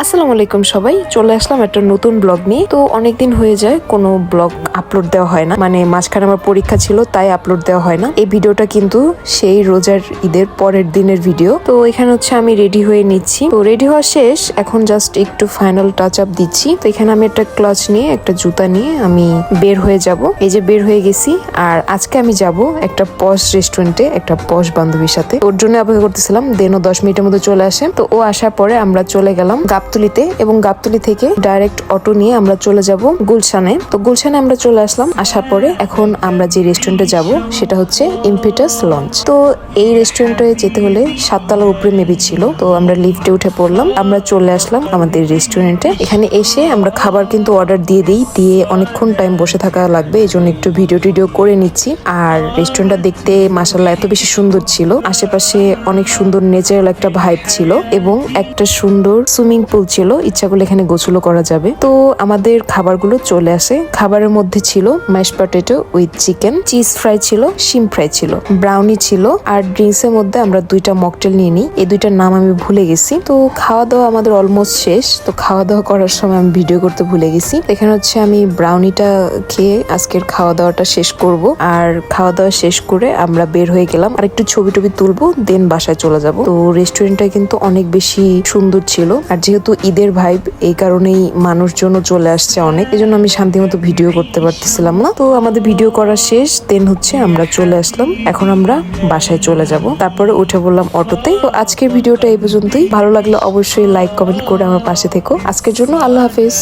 আসসালামু আলাইকুম সবাই, চলে আসলাম একটা নতুন ব্লগ নিয়ে। তো অনেকদিন হয়ে যায় কোনো ব্লগ আপলোড দেওয়া হয় না, মানে মাঝখানে আমার পরীক্ষা ছিল তাই আপলোড দেওয়া হয় না। এই ভিডিওটা কিন্তু সেই রোজার ঈদের পরের দিনের ভিডিও। তো এখানে হচ্ছে আমি রেডি হয়ে নিচ্ছি। তো রেডি হওয়া শেষ, এখন জাস্ট একটু ফাইনাল টাচ আপ দিচ্ছি। তো এখানে আমি একটা ক্লাচ নিয়ে একটা জুতা নিয়ে আমি বের হয়ে যাব। এই যে বের হয়ে গেছি। আর আজকে আমি যাব একটা পশ রেস্টুরেন্টে, একটা পশ বান্ধবীর সাথে। ওর জন্য অপেক্ষা করতেছিলাম, দেন ও 10 মিনিটের মধ্যে চলে আসে। তো ও আসার পরে আমরা চলে গেলাম গাবতলিতে, এবং গাবতলি থেকে ডাইরেক্ট অটো নিয়ে আমরা চলে যাব গুলশানে। তো গুলশানে আমরা চলে আসলাম। আসার পরে এখন আমরা যে রেস্টুরেন্টে যাব সেটা হচ্ছে ইম্পিটাস লঞ্চ। তো এই রেস্টুরেন্টে যেতে হলে 7 তলার উপরে মেবি ছিল। তো আমরা লিফটে উঠে পড়লাম, আমরা চলে আসলাম আমাদের রেস্টুরেন্টে। এখানে এসে আমরা খাবার কিন্তু অর্ডার দিয়ে দিই, দিয়ে অনেকক্ষণ টাইম বসে থাকা লাগবে, এই জন্য একটু ভিডিও করে নিচ্ছি। আর রেস্টুরেন্টটা দেখতে মাশাআল্লাহ এত বেশি সুন্দর ছিল। আশেপাশে অনেক সুন্দর ন্যাচারাল একটা ভাইব ছিল, এবং একটা সুন্দর সুইমিং পুল ছিল, ইচ্ছা করলে এখানে গোসলও করা যাবে। তো আমাদের খাবারগুলো চলে আসে। খাবারের মধ্যে ছিল mash potato with chicken, cheese fry ছিল, শিম ফ্রাই ছিল, ব্রাউনি ছিল, আর ড্রিঙ্কস এর মধ্যে আমরা 2টা মকটেল নিয়ে নিই। এই 2টার নাম আমি ভুলে গেছি। তো খাওয়া দাওয়া আমাদের অলমোস্ট শেষ। তো খাওয়া দাওয়া করার সময় আমি ভিডিও করতে ভুলে গেছি। এখানে হচ্ছে আমি ব্রাউনিটা খেয়ে আজকের খাওয়া দাওয়াটা শেষ করব। আর খাওয়া দাওয়া শেষ করে আমরা বের হয়ে গেলাম, আর একটু ছবি টবি তুলবো, দেন বাসায় চলে যাব। তো রেস্টুরেন্টটা কিন্তু অনেক বেশি সুন্দর ছিল, আর যেহেতু ঈদের ভাইব এই কারণেই মানুষজন চলে আসছে অনেক, এই জন্য আমি শান্তি মতো ভিডিও করতে পারতেছিলাম না। তো আমাদের ভিডিও করা শেষ, দেন হচ্ছে আমরা চলে আসলাম। এখন আমরা বাসায় চলে যাব, তারপরে উঠে বললাম অটোতে। তো আজকের ভিডিওটা এই পর্যন্তই। ভালো লাগলে অবশ্যই লাইক কমেন্ট করে আমার পাশে থেকো। আজকের জন্য আল্লাহ হাফেজ।